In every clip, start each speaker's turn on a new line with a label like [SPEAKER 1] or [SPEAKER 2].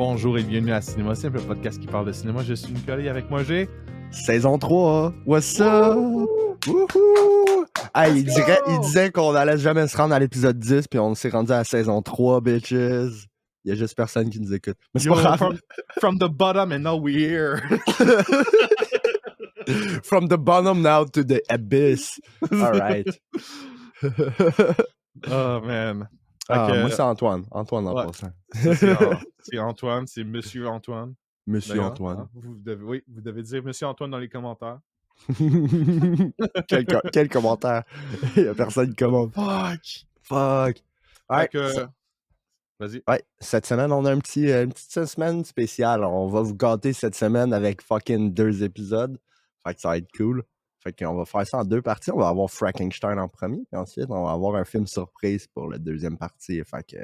[SPEAKER 1] Bonjour et bienvenue à Cinéma Simple, le podcast qui parle de cinéma. Je suis Nicolas et avec moi j'ai...
[SPEAKER 2] Saison 3, what's up? Wouhou! Hey, il disait qu'on allait jamais se rendre à l'épisode 10, puis on s'est rendu à la saison 3, bitches. Il y a juste personne qui nous écoute. Mais c'est
[SPEAKER 1] Yo,
[SPEAKER 2] pas grave.
[SPEAKER 1] From the bottom and now we're here.
[SPEAKER 2] From the bottom now to the abyss. Alright.
[SPEAKER 1] Oh man.
[SPEAKER 2] Moi c'est Antoine. Antoine en
[SPEAKER 1] ouais.
[SPEAKER 2] passant.
[SPEAKER 1] C'est Antoine, c'est Monsieur Antoine.
[SPEAKER 2] Monsieur
[SPEAKER 1] D'ailleurs,
[SPEAKER 2] Antoine.
[SPEAKER 1] hein, vous devez dire Monsieur Antoine dans les commentaires.
[SPEAKER 2] Quel commentaire. Il y a personne qui commente. Fuck.
[SPEAKER 1] Alright,
[SPEAKER 2] Ouais,
[SPEAKER 1] vas-y.
[SPEAKER 2] Ouais, cette semaine, on a une petite semaine spéciale. On va vous gâter cette semaine avec fucking 2 épisodes. Fait que ça va être cool. Fait qu'on va faire ça en 2 parties. On va avoir Frankenstein en premier, puis ensuite, on va avoir un film surprise pour la deuxième partie. Fait que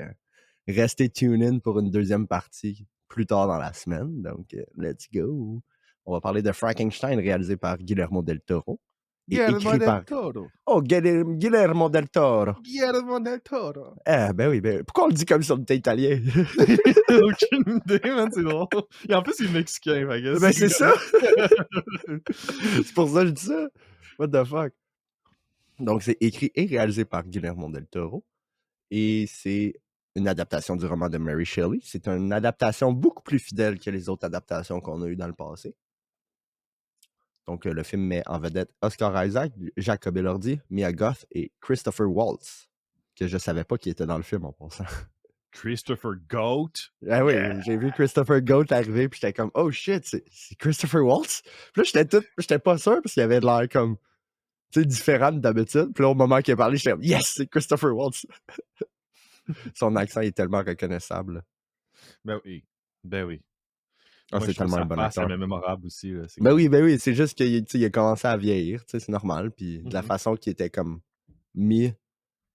[SPEAKER 2] restez tuned in pour une deuxième partie plus tard dans la semaine. Donc, let's go. On va parler de Frankenstein, réalisé par Guillermo del Toro. Et écrit par...
[SPEAKER 1] Toro.
[SPEAKER 2] Oh, Guillermo del Toro.
[SPEAKER 1] Guillermo del Toro.
[SPEAKER 2] Ben oui. Pourquoi on le dit comme si on était italien?
[SPEAKER 1] Aucune idée, man, c'est drôle. Et en plus, il est mexicain, fait que
[SPEAKER 2] Ben c'est ça! C'est pour ça que je dis ça. What the fuck? Donc, c'est écrit et réalisé par Guillermo del Toro. Et c'est une adaptation du roman de Mary Shelley. C'est une adaptation beaucoup plus fidèle que les autres adaptations qu'on a eues dans le passé. Donc, le film met en vedette Oscar Isaac, Jacob Elordi, Mia Goth et Christopher Waltz, que je savais pas qu'il était dans le film en passant.
[SPEAKER 1] Christopher Goat.
[SPEAKER 2] Ah oui, j'ai vu Christopher Goat arriver, puis j'étais comme, oh shit, c'est Christopher Waltz? Puis là, j'étais pas sûr, parce qu'il avait de l'air comme, tu sais, différent d'habitude. Puis là, au moment qu'il a parlé, j'étais comme, yes, c'est Christopher Waltz! Son accent est tellement reconnaissable.
[SPEAKER 1] Ben oui.
[SPEAKER 2] Ah,
[SPEAKER 1] Moi,
[SPEAKER 2] c'est
[SPEAKER 1] je trouve
[SPEAKER 2] tellement un
[SPEAKER 1] sa
[SPEAKER 2] bon
[SPEAKER 1] face,
[SPEAKER 2] acteur.
[SPEAKER 1] elle est mémorable aussi. Là.
[SPEAKER 2] Ben oui, c'est juste qu'il a commencé à vieillir, tu sais, c'est normal. Puis de la façon qu'il était comme mis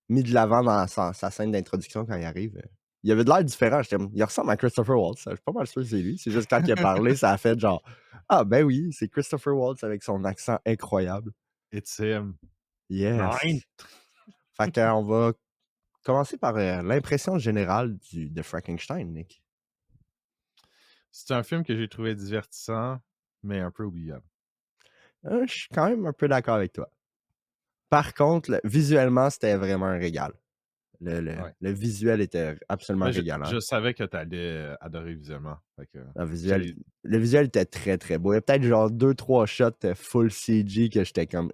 [SPEAKER 2] de l'avant dans sa scène d'introduction quand il arrive, il avait de l'air différent. Il ressemble à Christopher Waltz. Je suis pas mal sûr que c'est lui. C'est juste quand il a parlé, ça a fait genre, ah ben oui, c'est Christopher Waltz avec son accent incroyable.
[SPEAKER 1] It's him.
[SPEAKER 2] Yes.
[SPEAKER 1] Nine.
[SPEAKER 2] Fait qu'on va commencer par l'impression générale de Frankenstein, Nick.
[SPEAKER 1] C'est un film que j'ai trouvé divertissant, mais un peu oubliable.
[SPEAKER 2] Je suis quand même un peu d'accord avec toi. Par contre, visuellement, c'était vraiment un régal. Le visuel était absolument régalant.
[SPEAKER 1] Je savais que tu allais adorer visuellement. Fait que,
[SPEAKER 2] le visuel était très, très beau. Il y a peut-être genre 2-3 shots full CG que j'étais comme,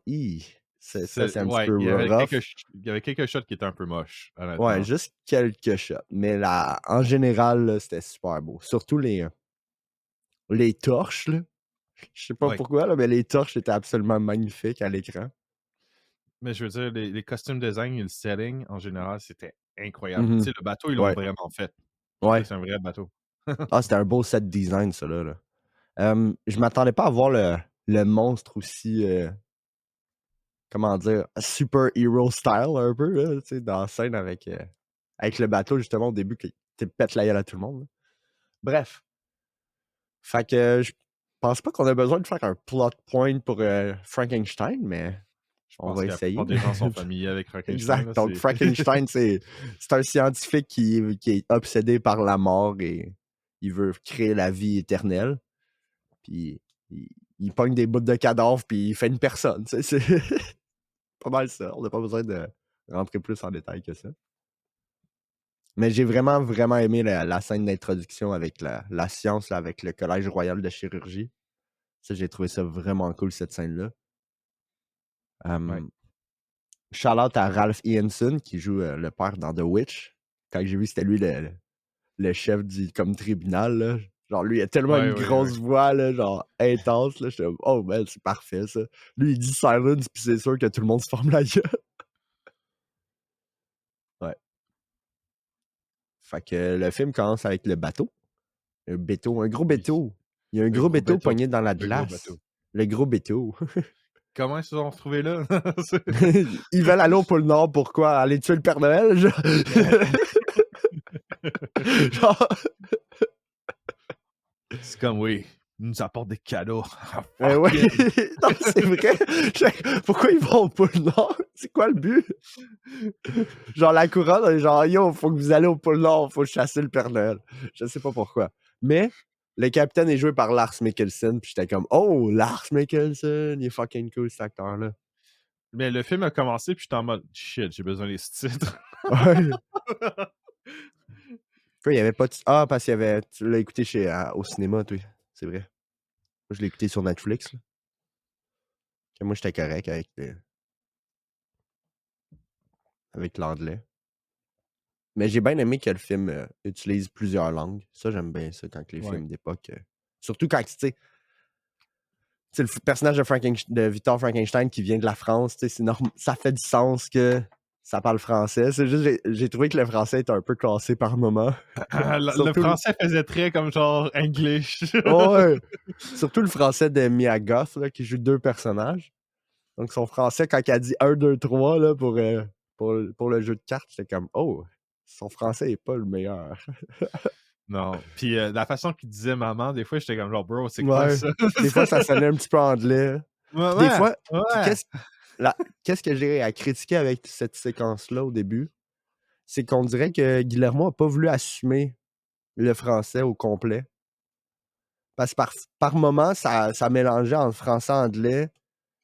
[SPEAKER 2] ça, c'est un petit peu rough.
[SPEAKER 1] Il y avait quelques shots qui étaient un peu moches, honnêtement.
[SPEAKER 2] Ouais, juste quelques shots. Mais là, en général, là, c'était super beau. Surtout les torches, là. Je sais pas pourquoi, là, mais les torches étaient absolument magnifiques à l'écran.
[SPEAKER 1] Mais je veux dire, les costumes design et le setting, en général, c'était incroyable. Tu sais, le bateau, ils l'ont vraiment fait.
[SPEAKER 2] Ouais.
[SPEAKER 1] C'est un vrai bateau.
[SPEAKER 2] C'était un beau set design, ça, là. Je m'attendais pas à voir le monstre aussi, comment dire, super hero style, un peu, là, tu sais, dans la scène avec le bateau, justement, au début, qui pète la gueule à tout le monde, là. Bref. Fait que je pense pas qu'on a besoin de faire un plot point pour Frankenstein, mais on va essayer.
[SPEAKER 1] Des gens sont familiers avec Frankenstein.
[SPEAKER 2] Exact. Donc, Frankenstein, c'est un scientifique qui est obsédé par la mort et il veut créer la vie éternelle. Puis, il pogne des bouts de cadavres puis il fait une personne. C'est pas mal ça. On n'a pas besoin de rentrer plus en détail que ça. Mais j'ai vraiment, vraiment aimé la scène d'introduction avec la science, là, avec le Collège royal de chirurgie. Ça, j'ai trouvé ça vraiment cool, cette scène-là. Shout out à Ralph Ineson, qui joue le père dans The Witch. Quand j'ai vu que c'était lui le chef du tribunal, là. Genre, lui, il a tellement une grosse voix, là, genre, intense, là. J'étais, oh, ben, c'est parfait, ça. Lui, il dit silence, puis c'est sûr que tout le monde se forme la gueule. Ouais. Fait que le film commence avec le bateau. Un gros bateau. Il y a un gros bateau pogné dans la glace. Le gros bateau.
[SPEAKER 1] Comment ils se sont retrouvés là?
[SPEAKER 2] Ils veulent aller au pôle Nord, pourquoi? Aller tuer le Père Noël? Genre...
[SPEAKER 1] C'est comme, oui, ils nous apportent des cadeaux.
[SPEAKER 2] Oui, non, c'est vrai. Pourquoi ils vont au pôle Nord? C'est quoi le but? Genre, la couronne, genre, yo, faut que vous allez au pôle Nord, faut chasser le Père Noël. Je sais pas pourquoi. Mais le capitaine est joué par Lars Mikkelsen, puis j'étais comme « Oh, Lars Mikkelsen, il est fucking cool cet acteur-là. »
[SPEAKER 1] Mais le film a commencé, puis j'étais en mode « Shit, j'ai besoin des sous-titres. »
[SPEAKER 2] Ouais. Quoi, il y avait pas de... Ah, parce qu'il y avait... Tu l'as écouté au cinéma, toi. C'est vrai. Moi, je l'ai écouté sur Netflix. Là. Moi, j'étais correct avec l'anglais. Mais j'ai bien aimé que le film utilise plusieurs langues. Ça, j'aime bien ça quand les films d'époque... Surtout quand, tu sais, le personnage de Victor Frankenstein qui vient de la France, ça fait du sens que ça parle français. C'est juste, j'ai trouvé que le français était un peu cassé par moment.
[SPEAKER 1] Le français faisait très comme genre English.
[SPEAKER 2] Ouais. Surtout le français de Mia Goth, là, qui joue 2 personnages. Donc son français, quand elle dit 1, 2, 3 là, pour le jeu de cartes, j'étais comme « Oh, son français est pas le meilleur. »
[SPEAKER 1] Non. Puis la façon qu'il disait maman, des fois, j'étais comme genre, bro, c'est quoi
[SPEAKER 2] Ouais.
[SPEAKER 1] ça?
[SPEAKER 2] Des fois, ça sonnait un petit peu anglais. Puis des fois, qu'est-ce que j'ai à critiquer avec cette séquence-là au début? C'est qu'on dirait que Guillermo n'a pas voulu assumer le français au complet. Parce que par moment, ça mélangeait entre français et anglais.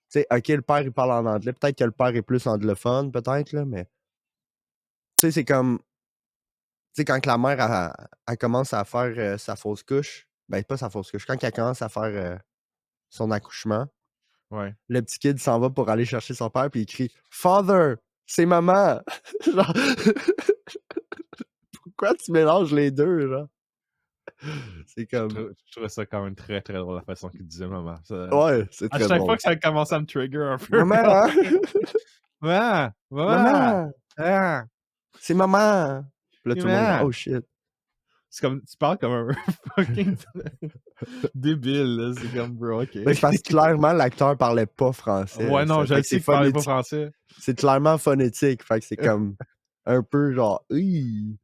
[SPEAKER 2] Tu sais, OK, le père, il parle en anglais. Peut-être que le père est plus anglophone, peut-être, là, mais... Tu sais, c'est comme... Tu sais, quand la mère, elle commence à faire sa fausse couche, ben pas sa fausse couche, quand elle commence à faire son accouchement, le petit kid s'en va pour aller chercher son père, puis il crie « Father! C'est maman! » Genre... Pourquoi tu mélanges les deux, genre? C'est comme...
[SPEAKER 1] Je trouvais ça quand même très, très drôle, la façon qu'il disait maman.
[SPEAKER 2] Ouais, c'est très
[SPEAKER 1] à chaque
[SPEAKER 2] drôle.
[SPEAKER 1] fois que ça commençait à me trigger un peu.
[SPEAKER 2] Maman!
[SPEAKER 1] Maman!
[SPEAKER 2] Maman!
[SPEAKER 1] Ah!
[SPEAKER 2] C'est maman! Puis là, tout le monde est
[SPEAKER 1] Maman!
[SPEAKER 2] « Oh shit! »
[SPEAKER 1] C'est comme, tu parles comme un fucking débile, là. C'est comme, bro, ok.
[SPEAKER 2] Ben, c'est parce que clairement, l'acteur parlait pas français.
[SPEAKER 1] Ouais, non, je sais qu'il parlait pas français.
[SPEAKER 2] C'est clairement phonétique. Fait que c'est comme un peu genre... Tu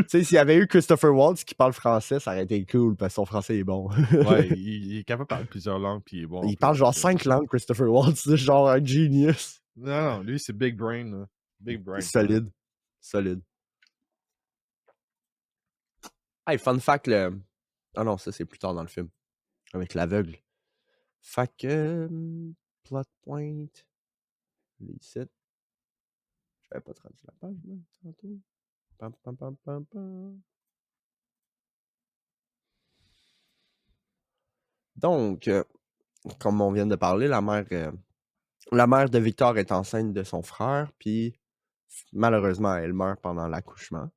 [SPEAKER 2] sais, s'il y avait eu Christopher Waltz qui parle français, ça aurait été cool parce que son français est bon.
[SPEAKER 1] Ouais, il est capable de parler plusieurs langues, puis il est bon.
[SPEAKER 2] Il parle genre 5 langues, Christopher Waltz. C'est genre un genius.
[SPEAKER 1] Non, lui, c'est Big Brain, là. Big Brain.
[SPEAKER 2] Solide. Solide. Hey, fun fact, Ah non, ça, c'est plus tard dans le film. Avec l'aveugle. Fait que... plot point... Les sites. J'avais pas traduit la page, moi, tantôt. Pam, pam, pam, pam, pam. Donc, comme on vient de parler, la mère de Victor est enceinte de son frère, puis malheureusement, elle meurt pendant l'accouchement.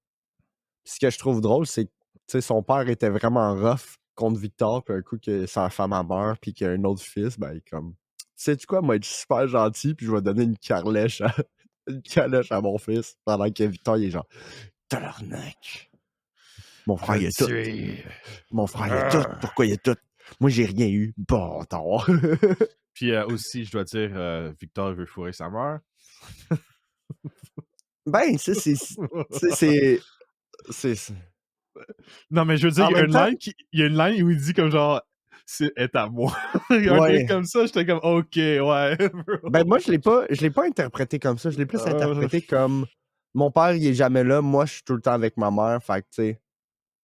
[SPEAKER 2] Puis ce que je trouve drôle, c'est que son père était vraiment rough contre Victor, puis un coup que sa femme a meurt, puis qu'il y a un autre fils, ben, comme, sais-tu quoi, moi, être super gentil, puis je vais donner une calèche à mon fils, pendant que Victor, il est genre, tabarnak. Mon frère, il a tout. Mon frère, il a tout. Pourquoi il a tout? Moi, j'ai rien eu. Bâtard.
[SPEAKER 1] Puis aussi, je dois dire, Victor veut fourrer sa mère.
[SPEAKER 2] Ben, ça, c'est...
[SPEAKER 1] Non, mais je veux dire, il y a une ligne où il dit comme genre, est à moi. Il y a un truc comme ça, j'étais comme, ok, ouais.
[SPEAKER 2] Ben, moi, je l'ai pas interprété comme ça. Je l'ai plus interprété comme, mon père, il est jamais là. Moi, je suis tout le temps avec ma mère. Fait que, tu sais,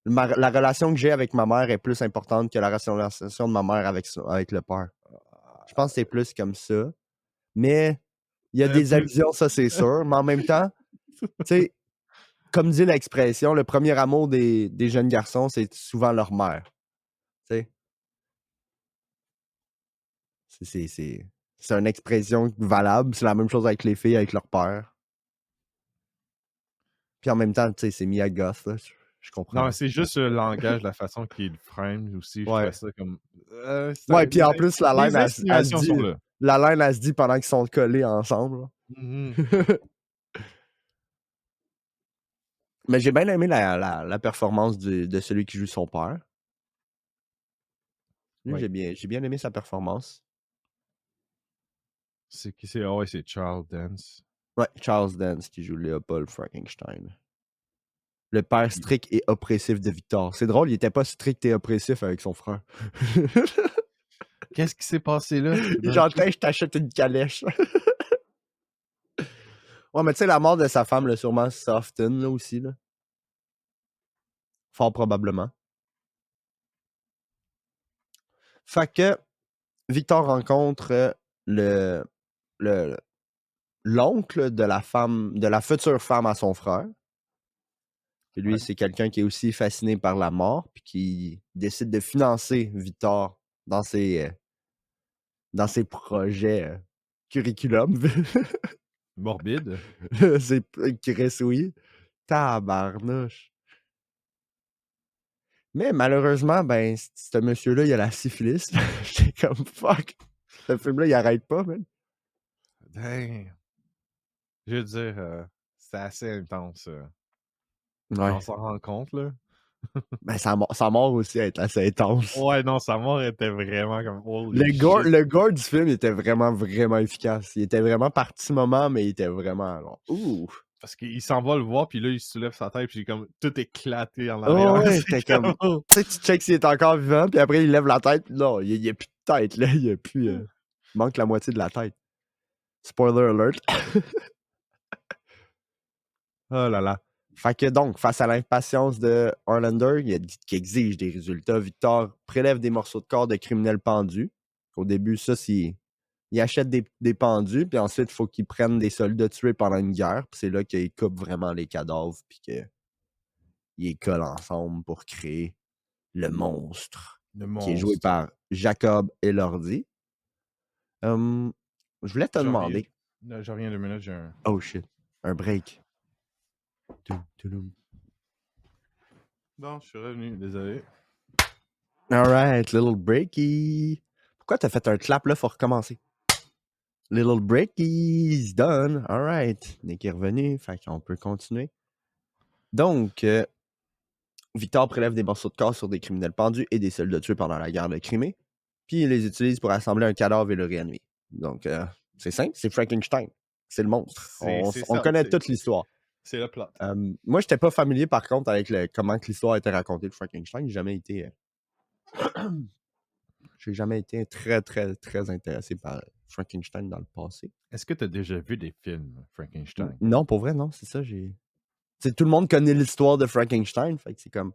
[SPEAKER 2] la relation que j'ai avec ma mère est plus importante que la relation de ma mère avec le père. Je pense que c'est plus comme ça. Mais il y a des allusions, ça, c'est sûr. Mais en même temps, tu sais, comme dit l'expression, le premier amour des jeunes garçons, c'est souvent leur mère. Tu sais? C'est une expression valable. C'est la même chose avec les filles, avec leur père. Puis en même temps, tu sais, c'est Mia Goth, là. Je comprends.
[SPEAKER 1] Non, c'est juste le langage, la façon qu'il frame aussi. Je trouvais ça comme.
[SPEAKER 2] Ouais, puis en plus, la laine, elle se dit pendant qu'ils sont collés ensemble. Mais j'ai bien aimé la performance de celui qui joue son père. Lui, j'ai bien aimé sa performance.
[SPEAKER 1] C'est Charles Dance.
[SPEAKER 2] Ouais, Charles Dance qui joue Léopold Frankenstein. Le père strict et oppressif de Victor. C'est drôle, il était pas strict et oppressif avec son frère.
[SPEAKER 1] Qu'est-ce qui s'est passé là?
[SPEAKER 2] Genre, je t'achète une calèche. Ouais, mais tu sais, la mort de sa femme l'a sûrement soften, là, aussi, là. Fort probablement. Fait que Victor rencontre le, le, l'oncle de la future femme à son frère. Et lui,
[SPEAKER 1] Ouais.
[SPEAKER 2] c'est quelqu'un qui est aussi fasciné par la mort, puis qui décide de financer Victor dans ses projets curriculum.
[SPEAKER 1] Morbide.
[SPEAKER 2] C'est Chris, oui. Tabarnouche. Mais malheureusement, ben, ce monsieur-là, il a la syphilis. J'étais comme fuck. Ce film-là, il arrête pas, man.
[SPEAKER 1] Dang. Je veux dire, c'est assez intense.
[SPEAKER 2] Ouais.
[SPEAKER 1] On s'en rend compte, là.
[SPEAKER 2] Ben, sa mort aussi est assez intense.
[SPEAKER 1] Ouais, non, sa mort était vraiment comme holy
[SPEAKER 2] Le
[SPEAKER 1] shit.
[SPEAKER 2] gore du film était vraiment, vraiment efficace. Il était vraiment par petits moments, mais il était vraiment genre, ouh.
[SPEAKER 1] Parce qu'il s'en va le voir, puis là, il soulève sa tête, puis comme tout éclaté en arrière.
[SPEAKER 2] Oh, ouais,
[SPEAKER 1] C'est
[SPEAKER 2] t'es comme. Tu sais, tu checks s'il est encore vivant, puis après, il lève la tête. Non, il y a plus de tête, là. Il y a plus. Il manque la moitié de la tête. Spoiler alert. Oh là là. Fait que donc, face à l'impatience de Harlander, qui exige des résultats, Victor prélève des morceaux de corps de criminels pendus. Au début, ça, c'est. Il achète des pendus, puis ensuite, il faut qu'il prenne des soldats tués pendant une guerre. Puis c'est là qu'il coupe vraiment les cadavres, puis qu'il les colle ensemble pour créer le monstre,
[SPEAKER 1] le
[SPEAKER 2] qui est joué
[SPEAKER 1] monstre.
[SPEAKER 2] par Jacob Elordi. Je voulais te demander.
[SPEAKER 1] Je reviens 2 minutes, j'ai un.
[SPEAKER 2] Oh shit, un break.
[SPEAKER 1] Non, je suis revenu, désolé.
[SPEAKER 2] Alright, little breaky. Pourquoi t'as fait un clap là? Faut recommencer. Little breaky's done. Alright. Nick est revenu, fait qu'on peut continuer. Donc, Victor prélève des morceaux de corps sur des criminels pendus et des soldats tués pendant la guerre de Crimée, puis il les utilise pour assembler un cadavre et le réanimer. Donc, c'est simple, c'est Frankenstein. C'est le monstre. On
[SPEAKER 1] ça,
[SPEAKER 2] connaît toute l'histoire.
[SPEAKER 1] C'est le plot.
[SPEAKER 2] Moi, j'étais pas familier, par contre, avec comment que l'histoire a été racontée de Frankenstein. J'ai jamais été... J'ai jamais été très, très, très intéressé par Frankenstein dans le passé.
[SPEAKER 1] Est-ce que tu as déjà vu des films Frankenstein?
[SPEAKER 2] Non, pour vrai, non, c'est ça. Tout le monde connaît l'histoire de Frankenstein, fait que c'est comme...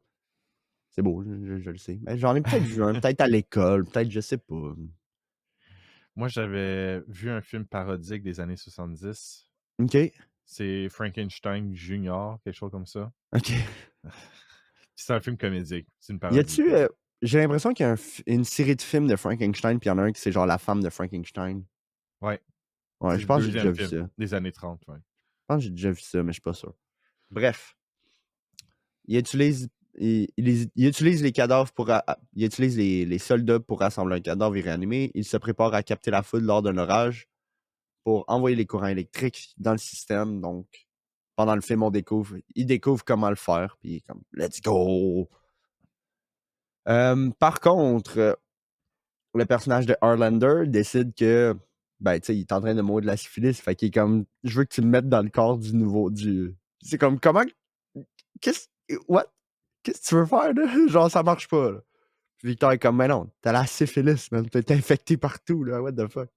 [SPEAKER 2] C'est beau, je le sais. Mais j'en ai peut-être vu un, peut-être à l'école, peut-être, je sais pas.
[SPEAKER 1] Moi, j'avais vu un film parodique des années 70.
[SPEAKER 2] OK.
[SPEAKER 1] C'est Frankenstein Junior, quelque chose comme ça.
[SPEAKER 2] OK.
[SPEAKER 1] C'est un film comédique. C'est une
[SPEAKER 2] Y
[SPEAKER 1] parodie.
[SPEAKER 2] a-tu... j'ai l'impression qu'il y a une série de films de Frankenstein, puis il y en a un qui c'est genre la femme de Frankenstein.
[SPEAKER 1] Ouais.
[SPEAKER 2] Ouais,
[SPEAKER 1] C'est
[SPEAKER 2] je
[SPEAKER 1] le
[SPEAKER 2] pense que j'ai déjà
[SPEAKER 1] deuxième
[SPEAKER 2] vu
[SPEAKER 1] film
[SPEAKER 2] ça.
[SPEAKER 1] des années 30, ouais.
[SPEAKER 2] Je pense que j'ai déjà vu ça, mais je suis pas sûr. Bref. Il utilise les cadavres il utilise les soldats pour rassembler un cadavre et réanimer. Il se prépare à capter la foudre lors d'un orage pour envoyer les courants électriques dans le système. Donc, pendant le film, il découvre comment le faire, puis il est comme « Let's go! » Par contre, le personnage de Harlander décide que, ben, tu sais, il est en train de mourir de la syphilis, fait qu'il est comme « Je veux que tu me mettes dans le corps du... » C'est comme « Comment... Qu'est-ce... What? Qu'est-ce que tu veux faire, là? Genre, ça marche pas, là. » Puis Victor est comme « Mais non, t'as la syphilis, man. T'es infecté partout, là. What the fuck? »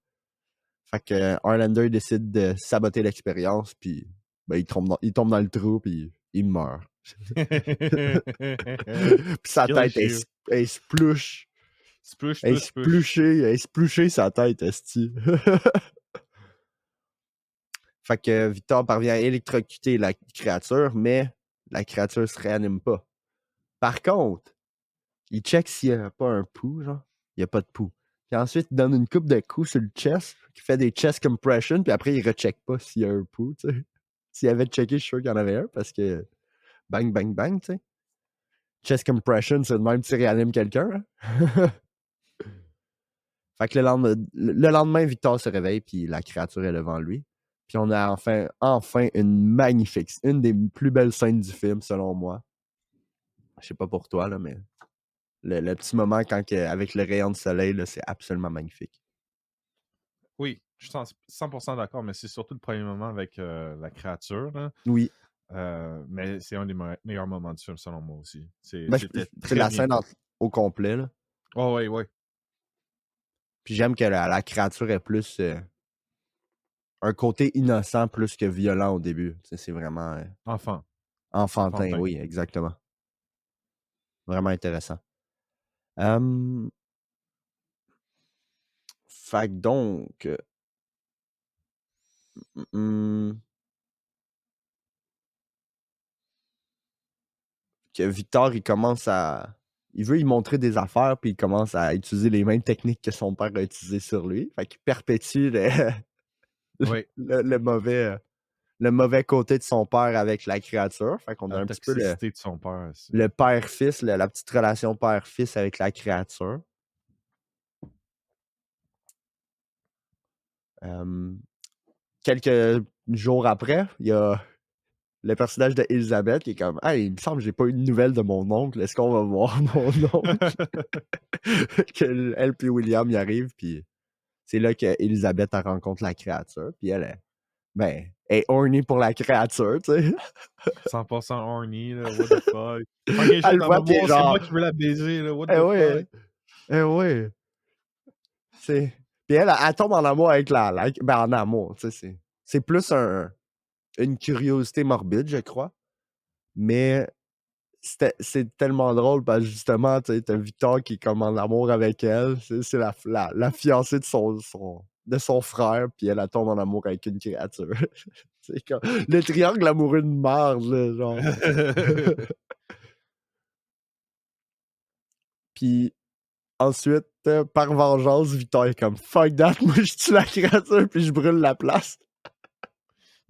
[SPEAKER 2] Fait que Harlander décide de saboter l'expérience, puis ben, il tombe dans le trou, puis il meurt. Puis sa tête, elle se plouche. Elle est splouchée, sa tête, esti. Fait que Victor parvient à électrocuter la créature, mais la créature se réanime pas. Par contre, il check s'il y a pas un pouls, genre. Il y a pas de pouls. Puis ensuite, il donne une coupe de coups sur le chest, qui fait des chest compression, puis après, il recheck pas s'il y a un pouls, tu sais. S'il avait checké, je suis sûr qu'il y en avait un, parce que bang, bang, bang, tu sais. Chest compression, c'est de même tu réanimes quelqu'un, hein? Fait que le lendemain, Victor se réveille, puis la créature est devant lui. Puis on a enfin une des plus belles scènes du film, selon moi. Je sais pas pour toi, là, mais le petit moment avec le rayon de soleil, là, c'est absolument magnifique.
[SPEAKER 1] Oui, je suis 100% d'accord, mais c'est surtout le premier moment avec la créature, là.
[SPEAKER 2] Oui.
[SPEAKER 1] Mais c'est un des meilleurs moments du film, selon moi aussi.
[SPEAKER 2] C'est
[SPEAKER 1] Très
[SPEAKER 2] la
[SPEAKER 1] bien
[SPEAKER 2] scène
[SPEAKER 1] fait.
[SPEAKER 2] au complet, là.
[SPEAKER 1] Oh, oui, oui.
[SPEAKER 2] Puis j'aime que la créature est plus... un côté innocent plus que violent au début. Tu sais, c'est vraiment... enfantin, oui, exactement. Vraiment intéressant. Fait que donc... que Victor, il veut y montrer des affaires, puis il commence à utiliser les mêmes techniques que son père a utilisées sur lui. Fait qu'il perpétue
[SPEAKER 1] Oui,
[SPEAKER 2] le mauvais côté de son père avec la créature. Fait qu'on a
[SPEAKER 1] la
[SPEAKER 2] un petit peu
[SPEAKER 1] toxicité de son père aussi.
[SPEAKER 2] le père-fils, la petite relation père-fils avec la créature. Quelques jours après, il y a le personnage d'Elisabeth qui est comme « Hey, il me semble que j'ai pas eu de nouvelles de mon oncle. Est-ce qu'on va voir mon oncle? » Elle puis William y arrivent, puis c'est là qu'Elisabeth rencontre la créature, puis elle est horny pour la créature, tu sais.
[SPEAKER 1] 100% horny, là, what the fuck. Ok, je
[SPEAKER 2] Elle
[SPEAKER 1] suis
[SPEAKER 2] le
[SPEAKER 1] en
[SPEAKER 2] voit, puis elle est
[SPEAKER 1] amour, c'est moi
[SPEAKER 2] genre
[SPEAKER 1] qui veux la baiser, là, what
[SPEAKER 2] Eh
[SPEAKER 1] the
[SPEAKER 2] oui,
[SPEAKER 1] fuck.
[SPEAKER 2] eh oui. C'est... Puis elle tombe en amour avec ben, en amour, tu sais, c'est plus une curiosité morbide, je crois. Mais c'est tellement drôle parce que justement, tu sais, t'as Victor qui est comme en amour avec elle. C'est la fiancée de son frère, puis elle tombe en amour avec une créature. C'est comme le triangle amoureux de merde, là, genre. Puis ensuite, par vengeance, Victor est comme fuck that, moi je tue la créature puis je brûle la place.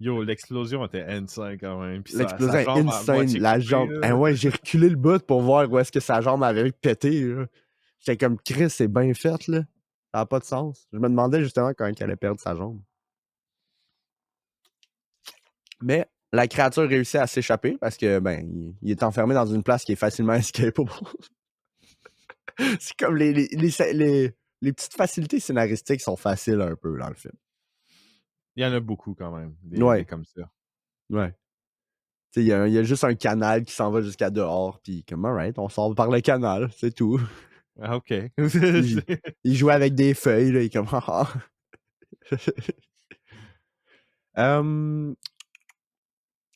[SPEAKER 1] Yo, l'explosion était insane quand même. Puis sa
[SPEAKER 2] L'explosion est
[SPEAKER 1] jambe à
[SPEAKER 2] insane,
[SPEAKER 1] moitié
[SPEAKER 2] la
[SPEAKER 1] coupée,
[SPEAKER 2] jambe.
[SPEAKER 1] là.
[SPEAKER 2] Ah ouais, j'ai reculé le bout pour voir où est-ce que sa jambe avait pété, là. J'étais comme Chris, c'est bien fait, là. Ça n'a pas de sens. Je me demandais justement quand elle allait perdre sa jambe. Mais la créature réussit à s'échapper parce que ben il est enfermé dans une place qui est facilement escapable. C'est comme les petites facilités scénaristiques sont faciles un peu dans le film.
[SPEAKER 1] Il y en a beaucoup quand même, des
[SPEAKER 2] Ouais,
[SPEAKER 1] comme ça.
[SPEAKER 2] ouais. Tu sais, il y a juste un canal qui s'en va jusqu'à dehors, puis comme alright, on sort par le canal, c'est tout.
[SPEAKER 1] Ah, ok.
[SPEAKER 2] Il joue avec des feuilles, là, il est comme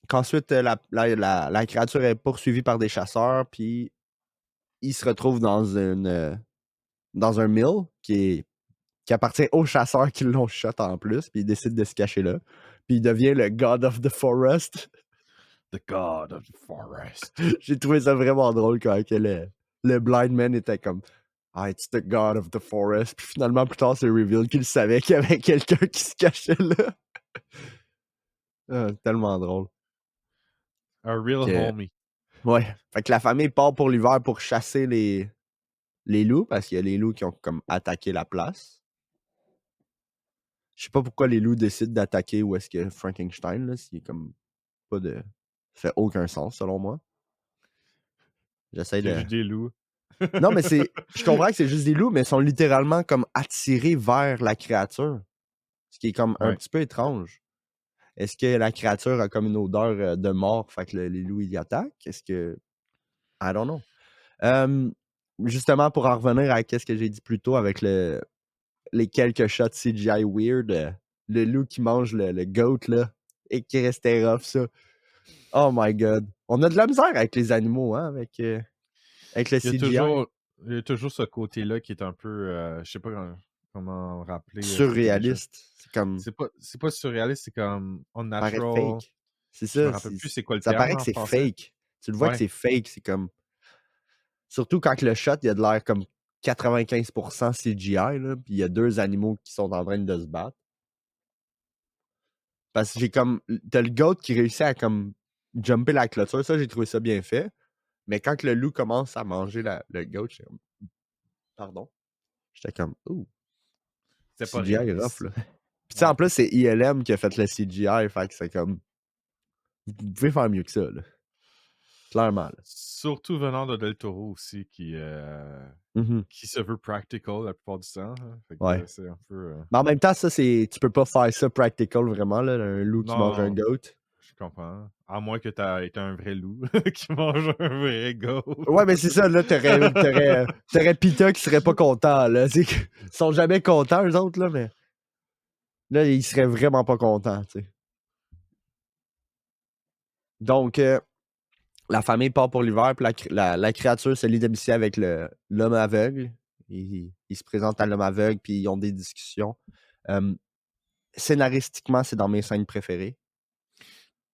[SPEAKER 2] Qu'ensuite, la créature est poursuivie par des chasseurs, puis il se retrouve dans un mill qui appartient aux chasseurs qui l'ont shot en plus, puis il décide de se cacher là. Puis il devient le God of the Forest.
[SPEAKER 1] The God of the Forest.
[SPEAKER 2] J'ai trouvé ça vraiment drôle quand que le blind man était comme Ah, it's the God of the Forest. Puis finalement, plus tard, c'est reveal qu'il savait qu'il y avait quelqu'un qui se cachait là. Tellement drôle.
[SPEAKER 1] A real
[SPEAKER 2] Que,
[SPEAKER 1] homie.
[SPEAKER 2] ouais. Fait que la famille part pour l'hiver pour chasser les loups, parce qu'il y a les loups qui ont comme attaqué la place. Je sais pas pourquoi les loups décident d'attaquer où est-ce que Frankenstein, là, s'il est comme pas de... Ça fait aucun sens, selon moi. J'essaie
[SPEAKER 1] C'est
[SPEAKER 2] de...
[SPEAKER 1] juste des loups.
[SPEAKER 2] Non, mais je comprends que c'est juste des loups, mais ils sont littéralement comme attirés vers la créature. Ce qui est comme un
[SPEAKER 1] Ouais.
[SPEAKER 2] petit peu étrange. Est-ce que la créature a comme une odeur de mort, fait que les loups y attaquent? Est-ce que... I don't know. Justement, pour en revenir à ce que j'ai dit plus tôt avec les quelques shots CGI weird, le loup qui mange le goat, là, et qui restait rough, ça. Oh my god. On a de la misère avec les animaux, hein, avec le CGI.
[SPEAKER 1] Il y a toujours ce côté-là qui est un peu, je sais pas comment rappeler ce finish-là.
[SPEAKER 2] Surréaliste. C'est comme...
[SPEAKER 1] C'est pas surréaliste, c'est comme
[SPEAKER 2] paraît
[SPEAKER 1] unnatural.
[SPEAKER 2] fake. C'est
[SPEAKER 1] Je me
[SPEAKER 2] ça.
[SPEAKER 1] rappelle plus c'est quoi le
[SPEAKER 2] Ça
[SPEAKER 1] terme
[SPEAKER 2] paraît
[SPEAKER 1] là,
[SPEAKER 2] que
[SPEAKER 1] en
[SPEAKER 2] c'est
[SPEAKER 1] français.
[SPEAKER 2] fake. Tu le vois que
[SPEAKER 1] Ouais.
[SPEAKER 2] c'est fake. C'est comme... Surtout quand le shot, il a de l'air comme 95% CGI, là, puis il y a deux animaux qui sont en train de se battre. Parce que j'ai comme... T'as le goat qui réussit à comme jumper la clôture. Ça, j'ai trouvé ça bien fait. Mais quand le loup commence à manger le goat, j'étais comme... Pardon? J'étais comme... Ouh,
[SPEAKER 1] C'était pas
[SPEAKER 2] CGI rough,
[SPEAKER 1] réaliste.
[SPEAKER 2] là. Puis tu sais,
[SPEAKER 1] Ouais.
[SPEAKER 2] en plus, c'est ILM qui a fait le CGI, fait que c'est comme... Vous pouvez faire mieux que ça, là. Clairement, là.
[SPEAKER 1] Surtout venant de Del Toro aussi, qui se veut practical la plupart du temps. Hein. Fait que
[SPEAKER 2] Ouais.
[SPEAKER 1] c'est un peu.
[SPEAKER 2] Mais en même temps, ça, c'est... Tu peux pas faire ça practical, vraiment, là, un loup qui mange un
[SPEAKER 1] Non,
[SPEAKER 2] goat.
[SPEAKER 1] je comprends. À moins que t'aies été un vrai loup qui mange un vrai goat.
[SPEAKER 2] Ouais, mais c'est ça, là, t'aurais Pita qui serait pas content, là. Ils sont jamais contents, eux autres, là, mais... Là, ils seraient vraiment pas contents, tu sais. Donc, la famille part pour l'hiver, puis la créature se lie d'amitié avec l'homme aveugle. Il se présente à l'homme aveugle, puis ils ont des discussions. Scénaristiquement, c'est dans mes scènes préférées.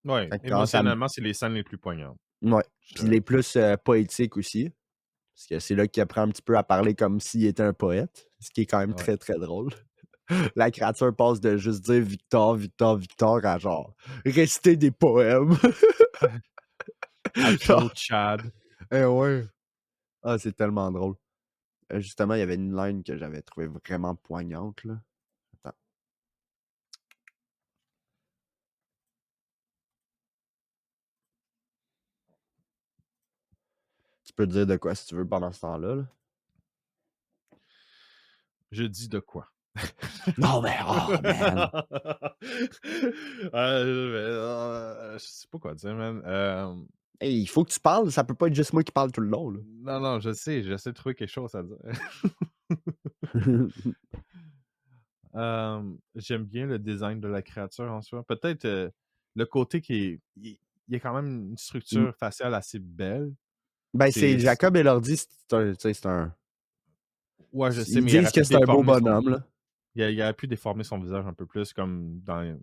[SPEAKER 1] Ouais,
[SPEAKER 2] Quand il commence à
[SPEAKER 1] émotionnellement, c'est les scènes les plus poignantes.
[SPEAKER 2] ouais,
[SPEAKER 1] Je
[SPEAKER 2] puis
[SPEAKER 1] dirais.
[SPEAKER 2] les plus poétiques aussi, parce que c'est là qu'il apprend un petit peu à parler comme s'il était un poète, ce qui est quand même
[SPEAKER 1] Ouais.
[SPEAKER 2] très, très drôle. La créature passe de juste dire Victor, Victor, Victor à genre réciter des poèmes.
[SPEAKER 1] Actual
[SPEAKER 2] Genre,
[SPEAKER 1] Chad.
[SPEAKER 2] ouais. Ah, c'est tellement drôle. Justement, il y avait une line que j'avais trouvée vraiment poignante, là. Attends. Tu peux dire de quoi si tu veux pendant ce temps-là, là.
[SPEAKER 1] Je dis de quoi?
[SPEAKER 2] Non, mais oh, man!
[SPEAKER 1] Je sais pas quoi dire, man.
[SPEAKER 2] Hey, il faut que tu parles, ça peut pas être juste moi qui parle tout le long, là.
[SPEAKER 1] Non, je sais, j'essaie de trouver quelque chose à dire. J'aime bien le design de la créature en soi. Peut-être le côté il y a quand même une structure faciale assez belle.
[SPEAKER 2] Ben,
[SPEAKER 1] C'est
[SPEAKER 2] c'est Jacob Elordi, c'est un, tu sais, c'est un...
[SPEAKER 1] Ouais, je sais,
[SPEAKER 2] Ils
[SPEAKER 1] mais il aurait
[SPEAKER 2] disent que
[SPEAKER 1] pu
[SPEAKER 2] c'est un beau
[SPEAKER 1] déformer
[SPEAKER 2] bonhomme, là.
[SPEAKER 1] il aurait pu déformer son visage un peu plus comme dans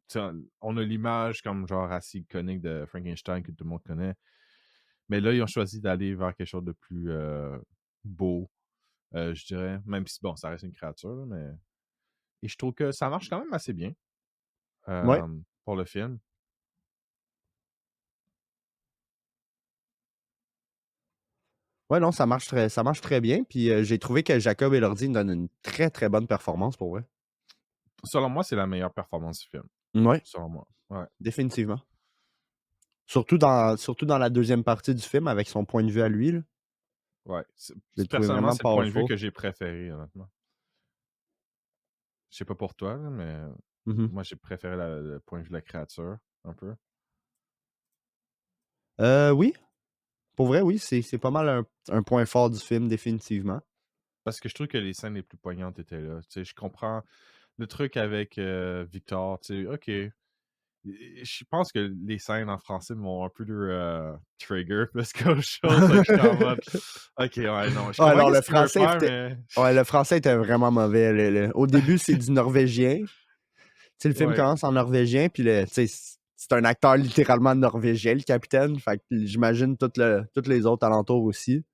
[SPEAKER 1] tu sais, on a l'image comme genre assez iconique de Frankenstein que tout le monde connaît. Mais là, ils ont choisi d'aller vers quelque chose de plus beau, je dirais. Même si, bon, ça reste une créature, là, mais... Et je trouve que ça marche quand même assez bien
[SPEAKER 2] Ouais.
[SPEAKER 1] pour le film.
[SPEAKER 2] Ouais, non, ça marche très bien. Puis j'ai trouvé que Jacob Elordi donne une très, très bonne performance, pour vrai.
[SPEAKER 1] Selon moi, c'est la meilleure performance du film.
[SPEAKER 2] Ouais,
[SPEAKER 1] Selon moi. Ouais.
[SPEAKER 2] définitivement. Surtout dans la deuxième partie du film, avec son point de vue à lui, là.
[SPEAKER 1] Ouais.
[SPEAKER 2] Je l'ai trouvé
[SPEAKER 1] Personnellement,
[SPEAKER 2] vraiment
[SPEAKER 1] c'est le point de vue
[SPEAKER 2] powerful.
[SPEAKER 1] que j'ai préféré, honnêtement. Je sais pas pour toi, là, mais
[SPEAKER 2] Mhm.
[SPEAKER 1] moi, j'ai préféré le point de vue de la créature, un peu.
[SPEAKER 2] Oui, pour vrai, oui, c'est pas mal un point fort du film, définitivement.
[SPEAKER 1] Parce que je trouve que les scènes les plus poignantes étaient là. Tu sais, je comprends le truc avec Victor, tu sais, OK. Je pense que les scènes en français m'ont un peu trigger plus qu'autre chose. Fait que j'étais en mode, OK, ouais, non. Je
[SPEAKER 2] Ouais,
[SPEAKER 1] comprends
[SPEAKER 2] non,
[SPEAKER 1] ce qu'il veut faire, mais...
[SPEAKER 2] le français était vraiment mauvais. Au début, c'est du norvégien. Tu sais, le film
[SPEAKER 1] Ouais.
[SPEAKER 2] commence en norvégien, puis tu sais, c'est un acteur littéralement norvégien, le capitaine. Fait que j'imagine tous les autres alentours aussi.